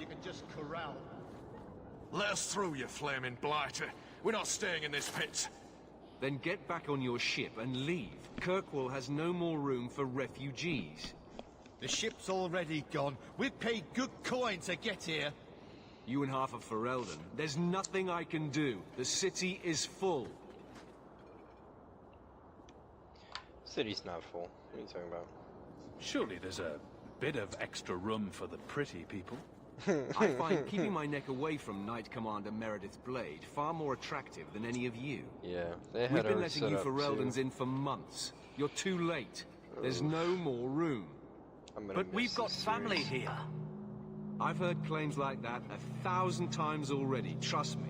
you can just corral. Let us through, you flaming blighter. We're not staying in this pit. Then get back on your ship and leave. Kirkwall has no more room for refugees. The ship's already gone. We've paid good coin to get here. You and half of Ferelden. There's nothing I can do. The city is full. City's not full. What are you talking about? Surely there's a bit of extra room for the pretty people. I find keeping my neck away from Knight Commander Meredith Blade far more attractive than any of you. Yeah, they had We've been her letting set you up Fereldans too. in for months. You're too late. There's no more room. I'm gonna But miss we've got this family series. here. I've heard claims like that 1,000 times already, trust me.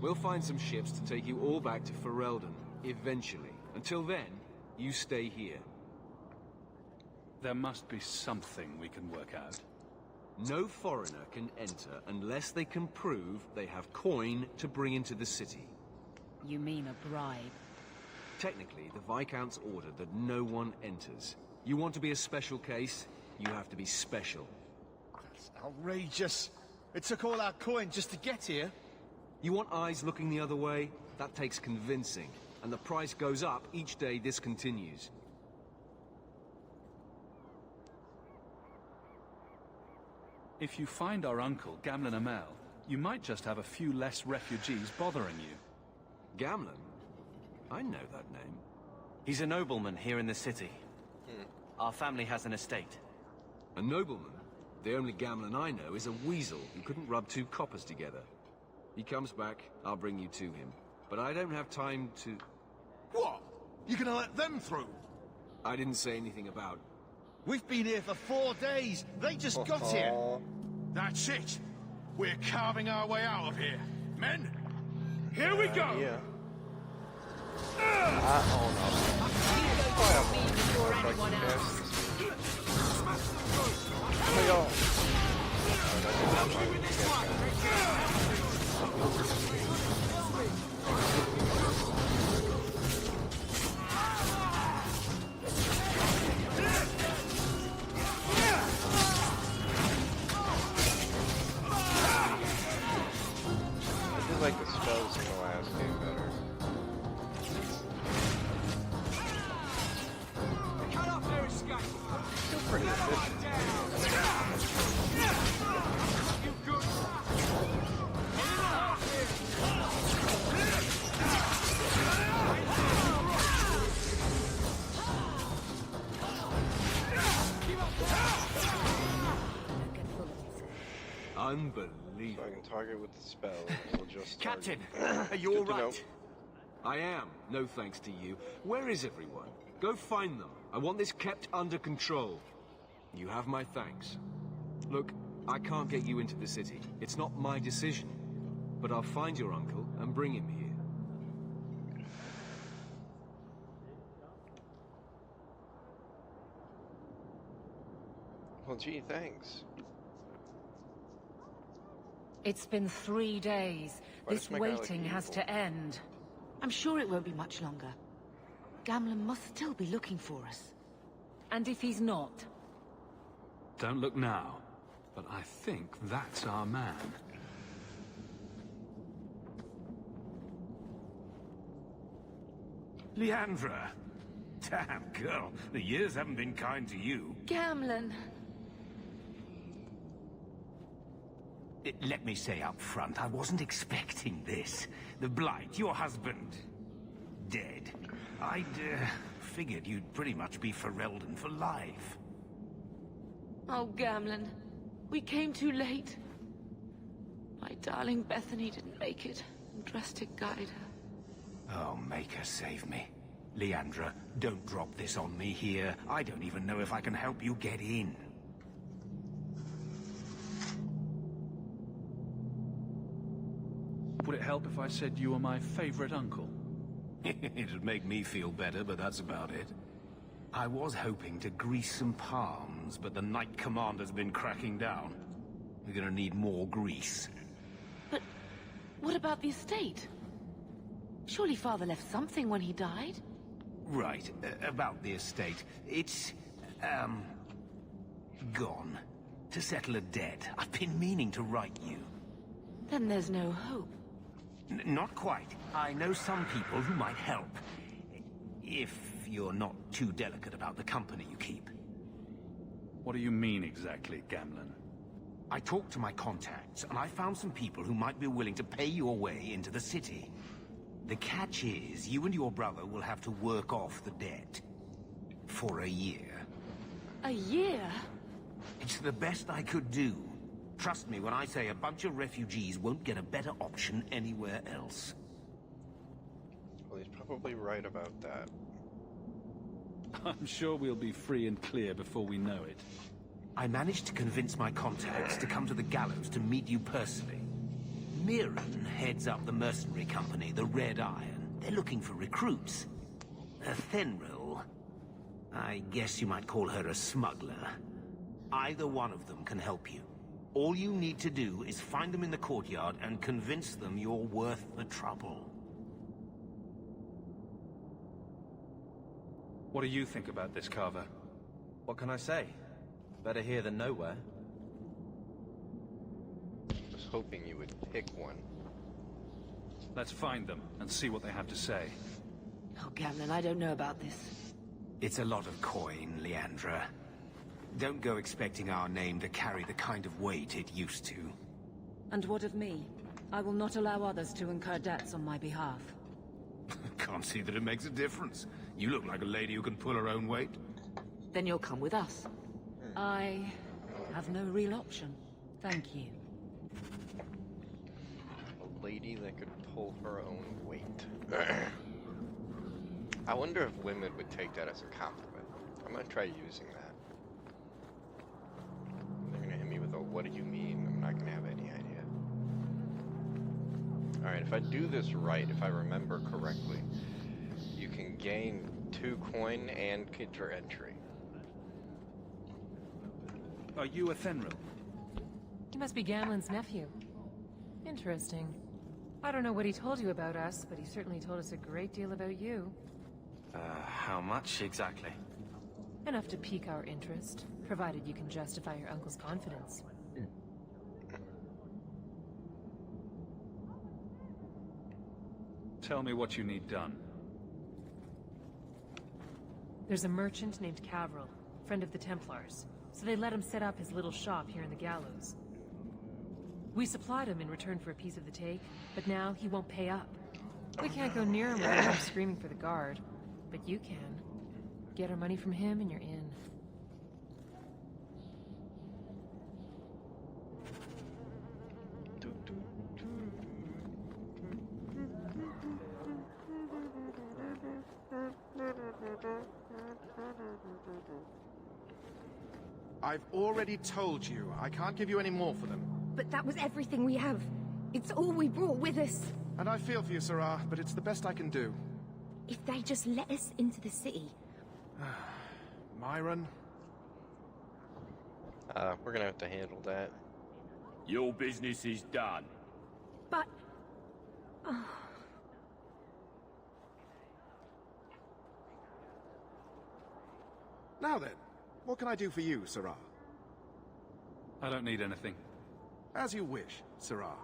We'll find some ships to take you all back to Ferelden, eventually. Until then, you stay here. There must be something we can work out. No foreigner can enter unless they can prove they have coin to bring into the city. You mean a bribe? Technically, the Viscount's ordered that no one enters. You want to be a special case, you have to be special. That's outrageous. It took all our coin just to get here. You want eyes looking the other way? That takes convincing. And the price goes up each day this continues. If you find our uncle, Gamlen Amel, you might just have a few less refugees bothering you. Gamlen? I know that name. He's a nobleman here in the city. Our family has an estate. A nobleman? The only Gamlen I know is a weasel who couldn't rub two coppers together. He comes back, I'll bring you to him. But I don't have time to... What? You gonna let them through? I didn't say anything about... We've been here for 4 days. They just got here. That's it. We're carving our way out of here. Men, here we go! Yeah. I feel like the spells in the last game better. Still pretty efficient. Unbelievable. So I can target with the spell. It'll just Captain, target. are you Good all to know. right? I am, no thanks to you. Where is everyone? Go find them. I want this kept under control. You have my thanks. Look, I can't get you into the city. It's not my decision. But I'll find your uncle and bring him here. Well, gee, thanks. It's been 3 days. Why This does my guy look waiting has evil? to end. I'm sure it won't be much longer. Gamlen must still be looking for us. And if he's not? Don't look now, but I think that's our man. Leandra! Damn, girl, the years haven't been kind to you. Gamlen! Let me say up front, I wasn't expecting this. The Blight, your husband, dead. I'd figured you'd pretty much be Ferelden for life. Oh, Gamlen. We came too late. My darling Bethany didn't make it, and Drastic guided her. Oh, make her save me. Leandra, don't drop this on me here. I don't even know if I can help you get in. Would it help if I said you were my favorite uncle? It'd make me feel better, but that's about it. I was hoping to grease some palms, but the Knight Commander's been cracking down. We're gonna need more grease. But what about the estate? Surely Father left something when he died? Right, about the estate. It's, gone. To settle a debt. I've been meaning to write you. Then there's no hope. Not quite. I know some people who might help. If you're not too delicate about the company you keep. What do you mean exactly, Gamlen? I talked to my contacts, and I found some people who might be willing to pay your way into the city. The catch is, you and your brother will have to work off the debt. For a year. A year? It's the best I could do. Trust me when I say a bunch of refugees won't get a better option anywhere else. Well, he's probably right about that. I'm sure we'll be free and clear before we know it. I managed to convince my contacts to come to the gallows to meet you personally. Mirren heads up the mercenary company, the Red Iron. They're looking for recruits. Fenrir, I guess you might call her a smuggler. Either one of them can help you. All you need to do is find them in the courtyard and convince them you're worth the trouble. What do you think about this, Carver? What can I say? Better here than nowhere. I was hoping you would pick one. Let's find them and see what they have to say. Oh, Gamlen, I don't know about this. It's a lot of coin, Leandra. Don't go expecting our name to carry the kind of weight it used to. And what of me? I will not allow others to incur debts on my behalf. Can't see that it makes a difference. You look like a lady who can pull her own weight. Then you'll come with us. I have no real option. Thank you. A lady that could pull her own weight. I wonder if women would take that as a compliment. I'm gonna try using that. They're gonna hit me with a "what do you mean?" I'm not gonna have any idea. Alright, if I do this right, if I remember correctly, you can gain 2 coin and get your entry. Are you a Fenrir? He must be Gamlen's nephew. Interesting. I don't know what he told you about us, but he certainly told us a great deal about you. How much exactly? Enough to pique our interest, provided you can justify your uncle's confidence. Tell me what you need done. There's a merchant named Cavril, friend of the Templars, so they let him set up his little shop here in the gallows. We supplied him in return for a piece of the take, but now he won't pay up. We can't go near him without him screaming for the guard, but you can. Get our money from him and you're in. I've already told you, I can't give you any more for them. But that was everything we have. It's all we brought with us. And I feel for you, Sarah, but it's the best I can do. If they just let us into the city. Myron? We're gonna have to handle that. Your business is done. But... Now then, what can I do for you, Sarah? I don't need anything. As you wish, Sarah.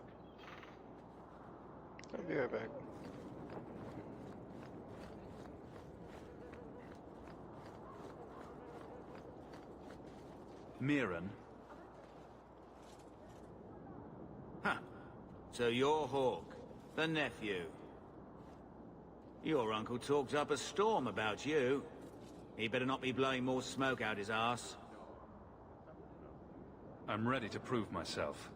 I'll be right back. Mirren? Huh. So you're Hawke, the nephew. Your uncle talked up a storm about you. He better not be blowing more smoke out his arse. I'm ready to prove myself.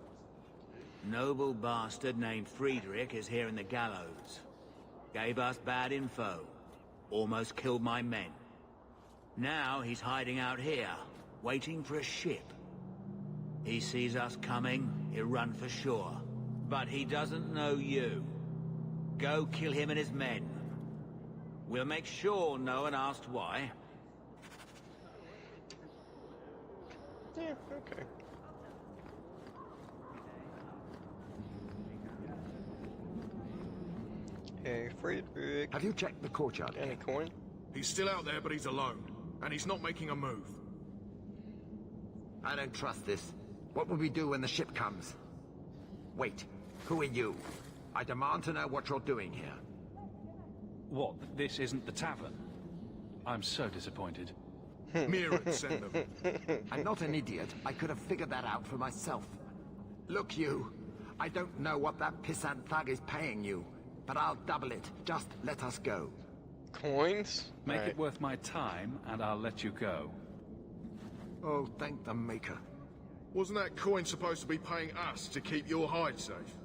Noble bastard named Friedrich is here in the gallows. Gave us bad info. Almost killed my men. Now he's hiding out here, waiting for a ship. He sees us coming, he'll run for shore. But he doesn't know you. Go kill him and his men. We'll make sure no one asked why. Yeah, okay. Hey, Friedrich. Have you checked the courtyard? Any coin? He's still out there, but he's alone. And he's not making a move. I don't trust this. What will we do when the ship comes? Wait, who are you? I demand to know what you're doing here. What, this isn't the tavern? I'm so disappointed. Mirren sent them. I'm not an idiot. I could have figured that out for myself. Look, you. I don't know what that pissant thug is paying you, but I'll double it. Just let us go. Coins? Make it worth my time, and I'll let you go. Oh, thank the Maker. Wasn't that coin supposed to be paying us to keep your hide safe?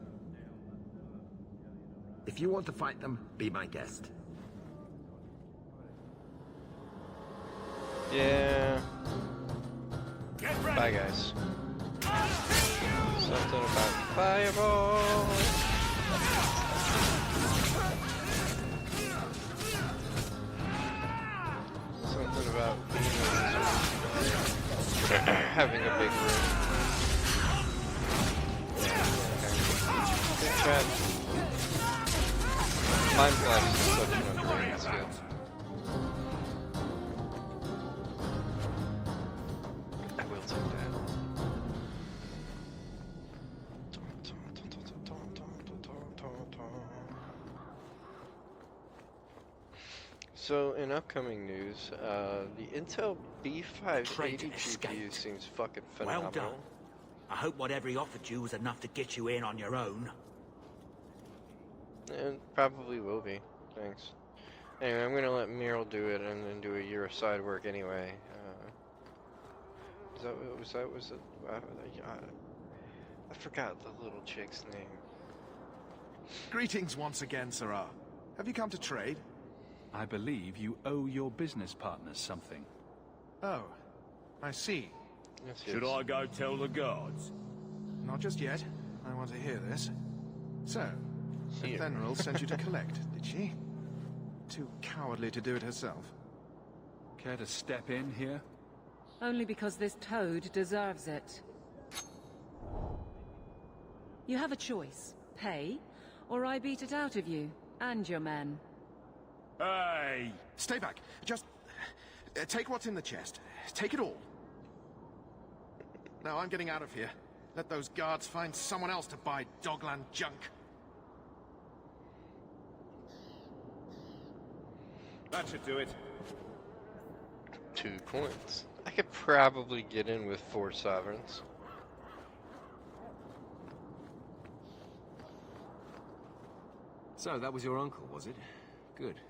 If you want to fight them, be my guest. Yeah. Bye, guys. Something about fireball. Something about having a big room. Big trap. Mind Flash is such an underrated skill. I will take that. So, in upcoming news, the Intel B580 GPU seems fucking phenomenal. Well done. I hope whatever he offered you was enough to get you in on your own. It probably will be. Thanks. Anyway, I'm gonna let Meryl do it and then do a year of side work anyway. I forgot the little chick's name. Greetings once again, Sirrah. Have you come to trade? I believe you owe your business partners something. Oh, I see. Yes, Should I go tell the guards? Not just yet. I want to hear this. So, Ethenril sent you to collect, did she? Too cowardly to do it herself. Care to step in here? Only because this toad deserves it. You have a choice. Pay, or I beat it out of you, and your men. Hey! Stay back. Just take what's in the chest. Take it all. No, I'm getting out of here. Let those guards find someone else to buy Dogland junk. That should do it. 2 coins. I could probably get in with 4 sovereigns. So, that was your uncle, was it? Good.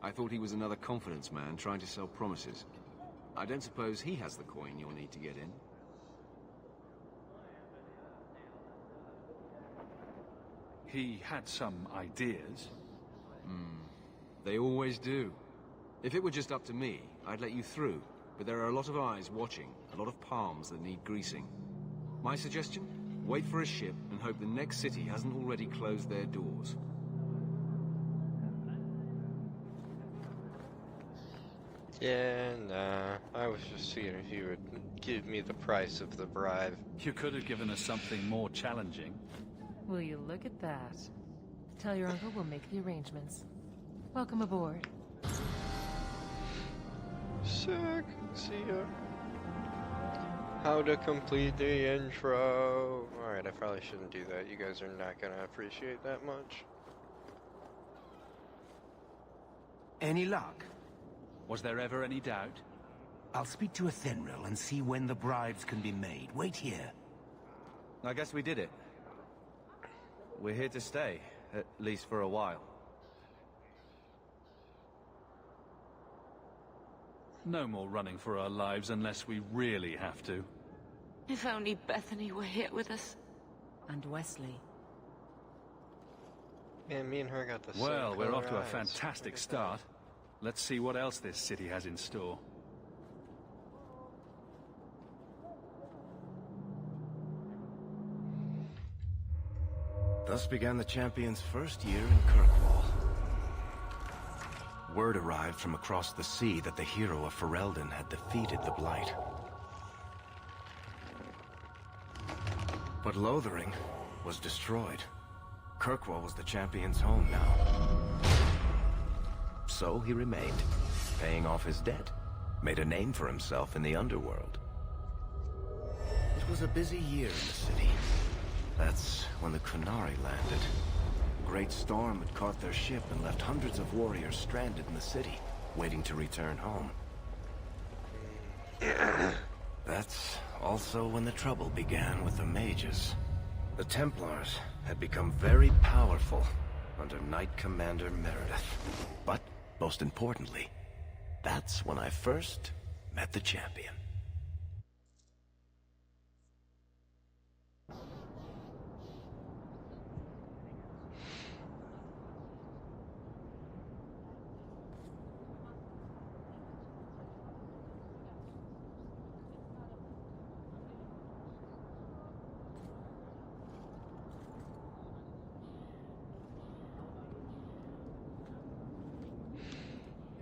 I thought he was another confidence man trying to sell promises. I don't suppose he has the coin you'll need to get in. He had some ideas. They always do. If it were just up to me, I'd let you through. But there are a lot of eyes watching, a lot of palms that need greasing. My suggestion? Wait for a ship and hope the next city hasn't already closed their doors. Yeah, nah. I was just seeing if you would give me the price of the bribe. You could have given us something more challenging. Will you look at that? Tell your uncle we'll make the arrangements. Welcome aboard. Sick. See ya. How to complete the intro. Alright, I probably shouldn't do that. You guys are not gonna appreciate that much. Any luck? Was there ever any doubt? I'll speak to Ethenril and see when the bribes can be made. Wait here. I guess we did it. We're here to stay, at least for a while. No more running for our lives unless we really have to. If only Bethany were here with us. And Wesley. Man, me and her got the same Well, we're off to a eyes. fantastic start. Let's see what else this city has in store. Thus began the champion's first year in Kirkwall. Word arrived from across the sea that the hero of Ferelden had defeated the Blight. But Lothering was destroyed. Kirkwall was the champion's home now. So he remained, paying off his debt, made a name for himself in the underworld. was a busy year in the city. That's when the Qunari landed. A great storm had caught their ship and left hundreds of warriors stranded in the city, waiting to return home. That's also when the trouble began with the mages. The Templars had become very powerful under Knight Commander Meredith. But, most importantly, that's when I first met the champion.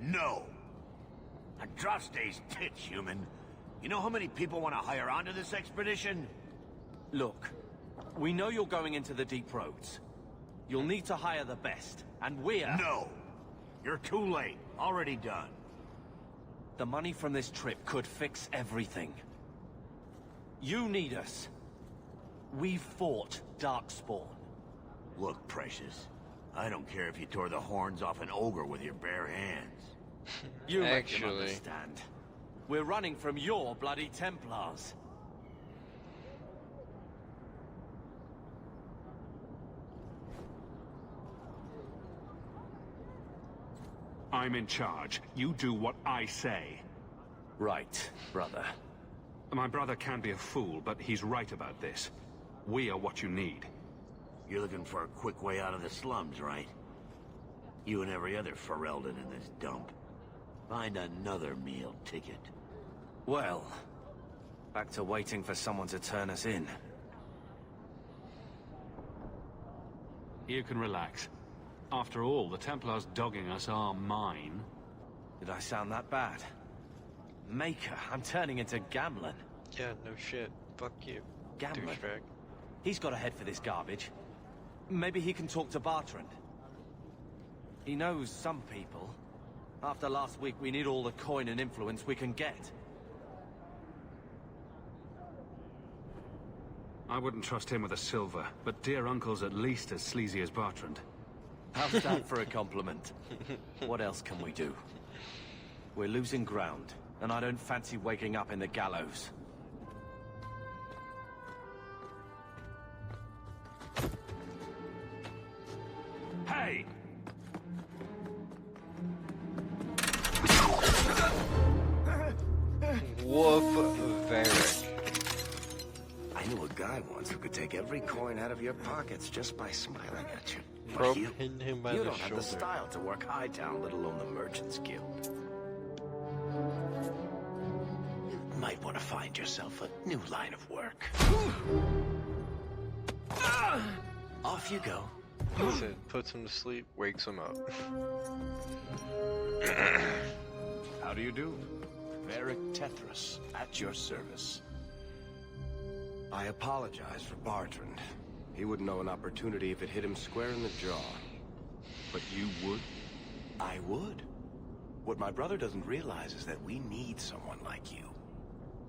No. Andraste's tits, human. You know how many people want to hire onto this expedition? Look, we know you're going into the deep roads. You'll need to hire the best, and we're... No! You're too late. Already done. The money from this trip could fix everything. You need us. We've fought Darkspawn. Look, Precious. I don't care if you tore the horns off an ogre with your bare hands. You make him understand. We're running from your bloody Templars. I'm in charge. You do what I say. Right, brother. My brother can be a fool, but he's right about this. We are what you need. You're looking for a quick way out of the slums, right? You and every other Ferelden in this dump. Find another meal ticket. Well, back to waiting for someone to turn us in. You can relax. After all, the Templars dogging us are mine. Did I sound that bad? Maker, I'm turning into Gamlen. Yeah, no shit. Fuck you. Gamlen? Douchebag. He's got a head for this garbage. Maybe he can talk to Bertrand. He knows some people. After last week, we need all the coin and influence we can get. I wouldn't trust him with a silver, but dear uncle's at least as sleazy as Bertrand. How's that for a compliment? What else can we do? We're losing ground, and I don't fancy waking up in the gallows. Hey! Woof, Varric. I knew a guy once who could take every coin out of your pockets just by smiling at you. But you him by you the don't shoulder. have the style to work Hightown, let alone the Merchants Guild. You might want to find yourself a new line of work. Off you go. That's it. Puts him to sleep, wakes him up. How do you do? Varric Tethras, at your service. I apologize for Bertrand. He wouldn't know an opportunity if it hit him square in the jaw. But you would? I would. What my brother doesn't realize is that we need someone like you.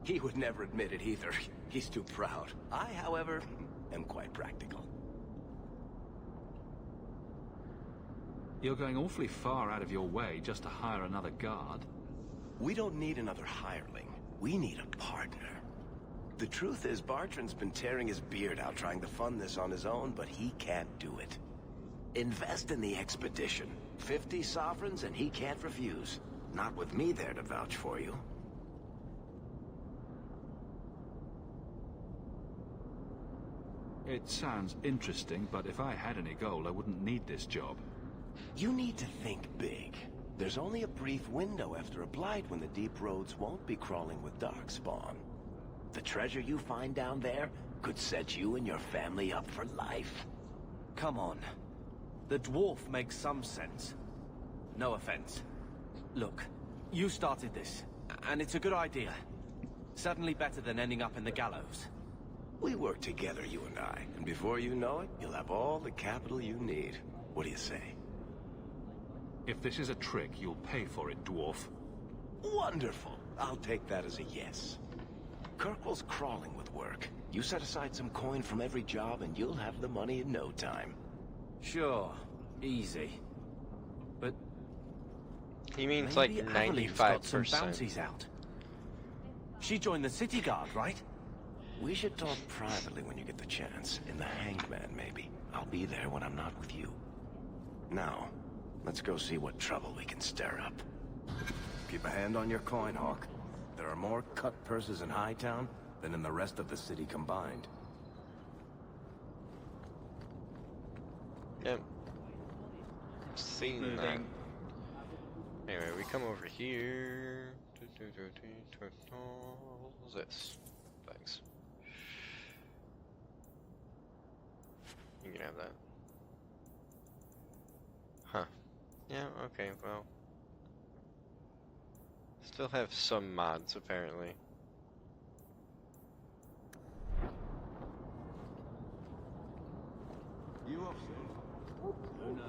He would never admit it either. He's too proud. I, however, am quite practical. You're going awfully far out of your way just to hire another guard. We don't need another hireling. We need a partner. The truth is, Bertrand's been tearing his beard out trying to fund this on his own, but he can't do it. Invest in the expedition. 50 sovereigns and he can't refuse. Not with me there to vouch for you. It sounds interesting, but if I had any gold, I wouldn't need this job. You need to think big. There's only a brief window after a blight when the deep roads won't be crawling with Darkspawn. The treasure you find down there could set you and your family up for life. Come on. The dwarf makes some sense. No offense. Look, you started this, and it's a good idea. Certainly better than ending up in the gallows. We work together, you and I, and before you know it, you'll have all the capital you need. What do you say? If this is a trick, you'll pay for it, dwarf. Wonderful. I'll take that as a yes. Kirkwall's crawling with work. You set aside some coin from every job and you'll have the money in no time. Sure. Easy. But... He means like maybe Avelin's got some 95%. bounties out. She joined the city guard, right? We should talk privately when you get the chance. In the Hanged Man, maybe. I'll be there when I'm not with you. Now, let's go see what trouble we can stir up. Keep a hand on your coin, Hawk. There are more cut purses in Hightown than in the rest of the city combined. Yep. Seen that. Anyway, we come over here. What's this? Thanks. You can have that. Huh. Yeah, okay, well. Still have some mods, apparently. You up, Oh no.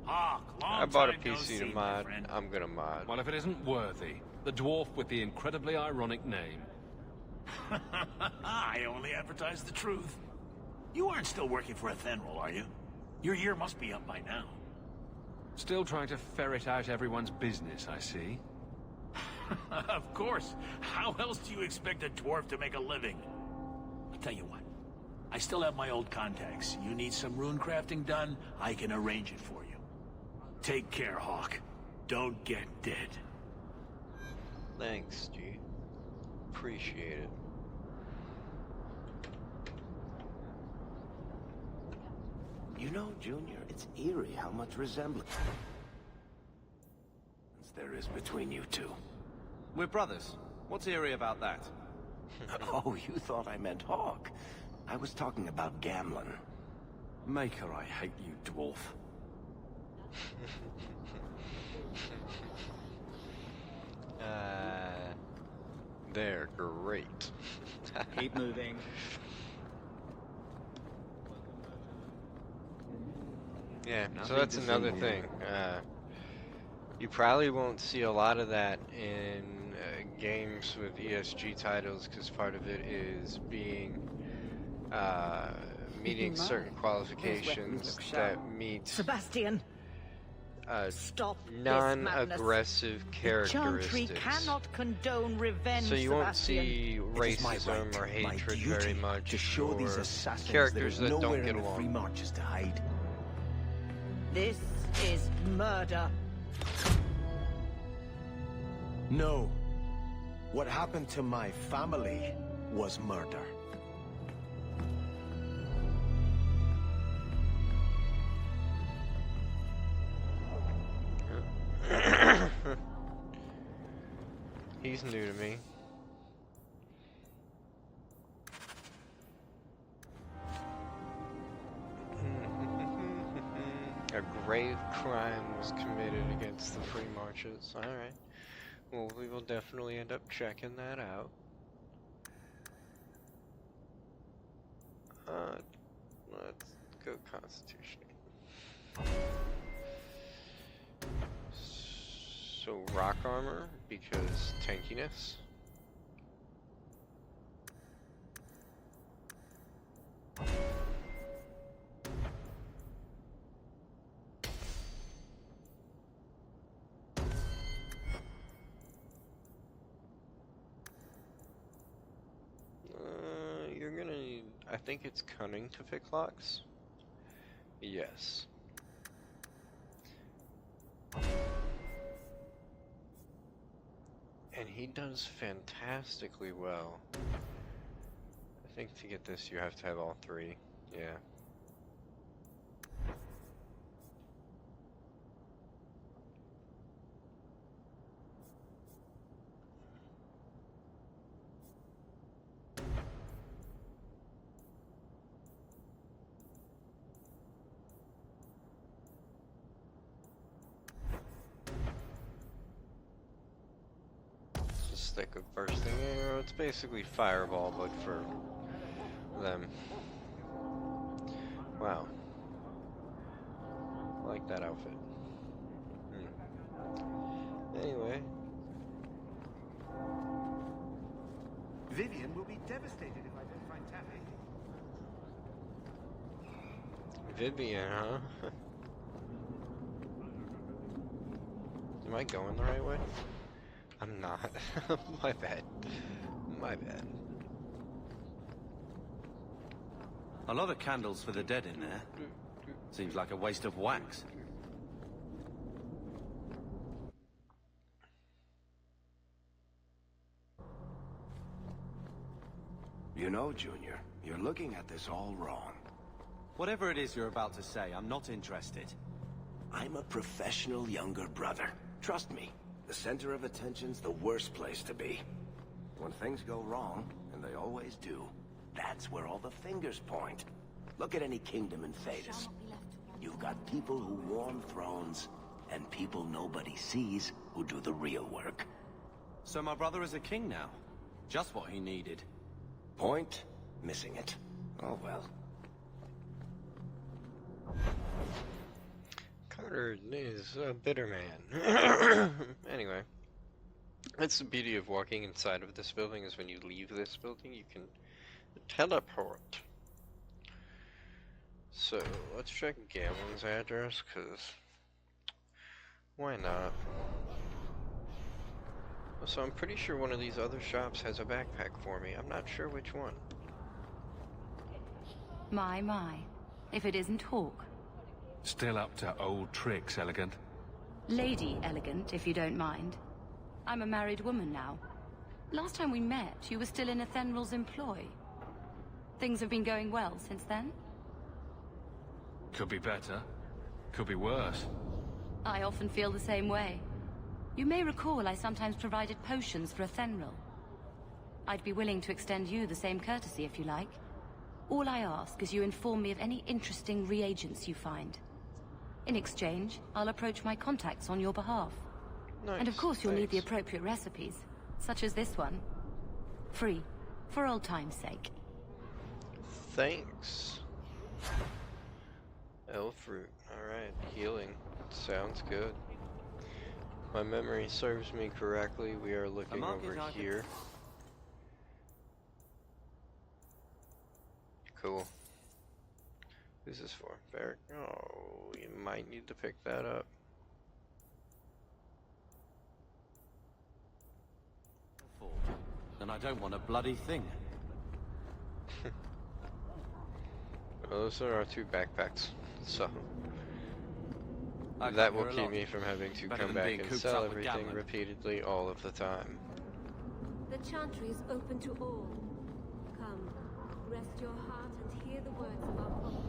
Hawk, long I bought a time no PC see, to my mod. friend. I'm gonna mod. Well, if it isn't Worthy, the dwarf with the incredibly ironic name. I only advertise the truth. You aren't still working for Athenril, are you? Your year must be up by now. Still trying to ferret out everyone's business, I see. Of course. How else do you expect a dwarf to make a living? I'll tell you what. I still have my old contacts. You need some rune crafting done, I can arrange it for you. Take care, Hawk. Don't get dead. Thanks, G. Appreciate it. You know, Junior, it's eerie how much resemblance there is between you two. We're brothers. What's eerie about that? Oh, you thought I meant Hawk. I was talking about Gamlen. Maker, I hate you, dwarf. They're great. Keep moving. Yeah, so Nothing that's to see another here. thing. You probably won't see a lot of that in games with ESG titles because part of it is being meeting certain qualifications that meet Sebastian, stop non-aggressive this Chantry characteristics. cannot condone revenge, So you won't Sebastian. see It is my racism or right, my hatred duty, very much to show these for assassins characters there is that nowhere don't get in the Free along. Marches to hide. This is murder. No. What happened to my family was murder. He's new to me. A grave crime was committed against the Free Marches. Alright. Well, we will definitely end up checking that out. Let's go Constitution. So, rock armor, because tankiness. You're gonna need, I think it's cunning to pick locks. Yes. And he does fantastically well. I think to get this you have to have all three. Yeah. Stick of bursting arrow. It's basically fireball, but for them. Wow. I like that outfit. Anyway, Vivian will be devastated if I don't find Taffy. Vivian, huh? Am I going the right way? I'm not. My bad. My bad. A lot of candles for the dead in there. Seems like a waste of wax. You know, Junior, you're looking at this all wrong. Whatever it is you're about to say, I'm not interested. I'm a professional younger brother. Trust me, the center of attention's the worst place to be. When things go wrong, and they always do, that's where all the fingers point. Look at any kingdom in Thedas. You've got people who warm thrones, and people nobody sees who do the real work. So my brother is a king now. Just what he needed. Point? Missing it. Oh well. Carter is a bitter man. Anyway. That's the beauty of walking inside of this building, is when you leave this building, you can teleport. So, let's check Gamlen's address, because why not? So I'm pretty sure one of these other shops has a backpack for me. I'm not sure which one. My. If it isn't Hawke. Still up to old tricks, Elegant. Lady Elegant, if you don't mind. I'm a married woman now. Last time we met, you were still in Athenral's employ. Things have been going well since then? Could be better. Could be worse. I often feel the same way. You may recall I sometimes provided potions for Athenral. I'd be willing to extend you the same courtesy if you like. All I ask is you inform me of any interesting reagents you find. In exchange, I'll approach my contacts on your behalf. Nice, and of course you'll need the appropriate recipes, such as this one. Free, for old time's sake. Thanks. Elf fruit. Alright, healing. Sounds good. My memory serves me correctly. We are looking over here. Cool. Who's this for? Barrick? Oh, you might need to pick that up. And I don't want a bloody thing. Well, those are our 2 backpacks, so that will keep me from having to come back and sell everything repeatedly all of the time. The chantry is open to all. Come, rest your heart and hear the words of our prophet.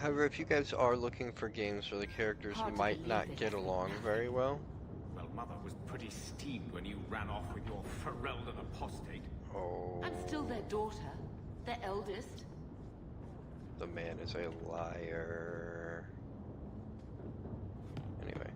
However, if you guys are looking for games where the characters might not get along very well... Well, Mother was pretty steamed when you ran off with your Ferelden apostate. Oh... I'm still their daughter. Their eldest. The man is a liar. Anyway.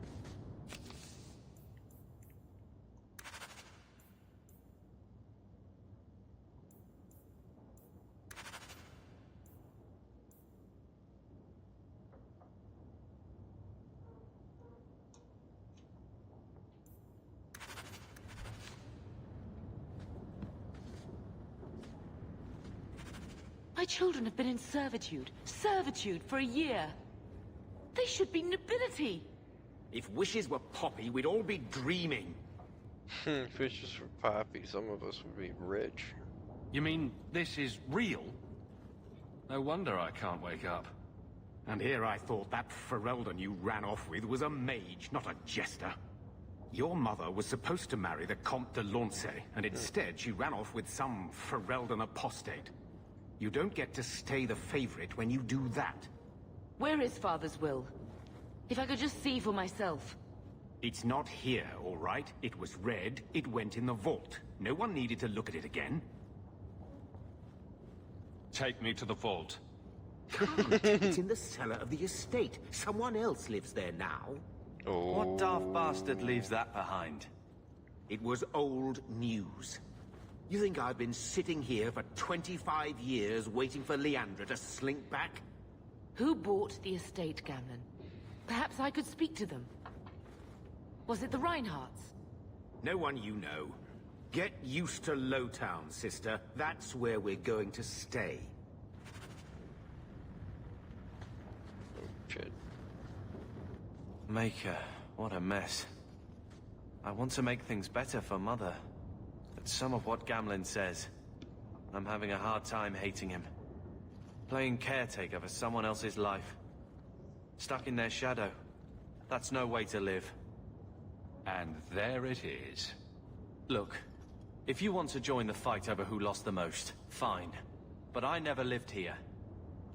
My children have been in servitude for a year. They should be nobility. If wishes were poppy, we'd all be dreaming. If wishes were poppy, some of us would be rich. You mean this is real? No wonder I can't wake up. And here I thought that Ferelden you ran off with was a mage, not a jester. Your mother was supposed to marry the Comte de Launcey, and instead she ran off with some Ferelden apostate. You don't get to stay the favorite when you do that. Where is Father's will? If I could just see for myself. It's not here, all right? It was read, it went in the vault. No one needed to look at it again. Take me to the vault. Can't. It's in the cellar of the estate. Someone else lives there now. Oh. What daft bastard leaves that behind? It was old news. You think I've been sitting here for 25 years waiting for Leandra to slink back? Who bought the estate, Gamlen? Perhaps I could speak to them. Was it the Reinhardts? No one you know. Get used to Lowtown, sister. That's where we're going to stay. Shit. Maker, what a mess. I want to make things better for Mother. But some of what Gamlen says, I'm having a hard time hating him. Playing caretaker for someone else's life. Stuck in their shadow. That's no way to live. And there it is. Look, if you want to join the fight over who lost the most, fine. But I never lived here.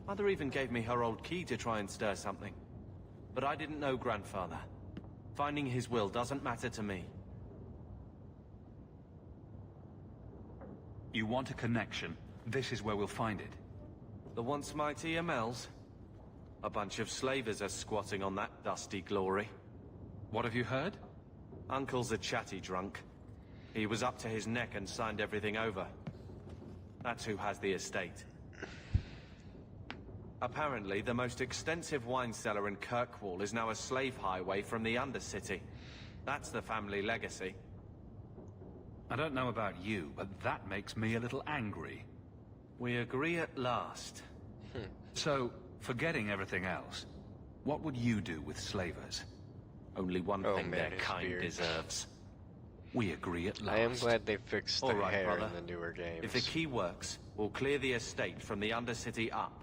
Mother even gave me her old key to try and stir something. But I didn't know Grandfather. Finding his will doesn't matter to me. You want a connection? This is where we'll find it. The once mighty Amels? A bunch of slavers are squatting on that dusty glory. What have you heard? Uncle's a chatty drunk. He was up to his neck and signed everything over. That's who has the estate. Apparently, the most extensive wine cellar in Kirkwall is now a slave highway from the Undercity. That's the family legacy. I don't know about you, but that makes me a little angry. We agree at last. So, forgetting everything else, what would you do with slavers? Only one thing their kind beard. deserves. We agree at last. I am glad they fixed the All right, hair brother. in the newer games. If the key works, we'll clear the estate from the Undercity up.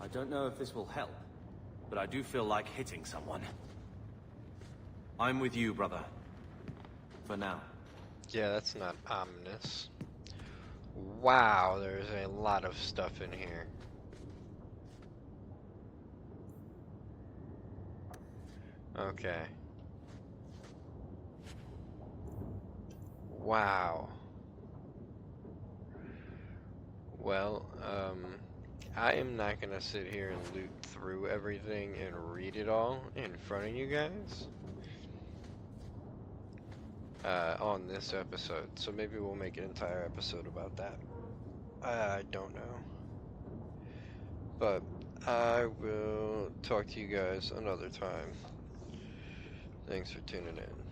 I don't know if this will help, but I do feel like hitting someone. I'm with you, brother. For now. Yeah, that's not ominous. Wow, there's a lot of stuff in here. Okay. Wow. Well, I am not gonna sit here and loot through everything and read it all in front of you guys on this episode. So maybe we'll make an entire episode about that. I don't know. But I will talk to you guys another time. Thanks for tuning in.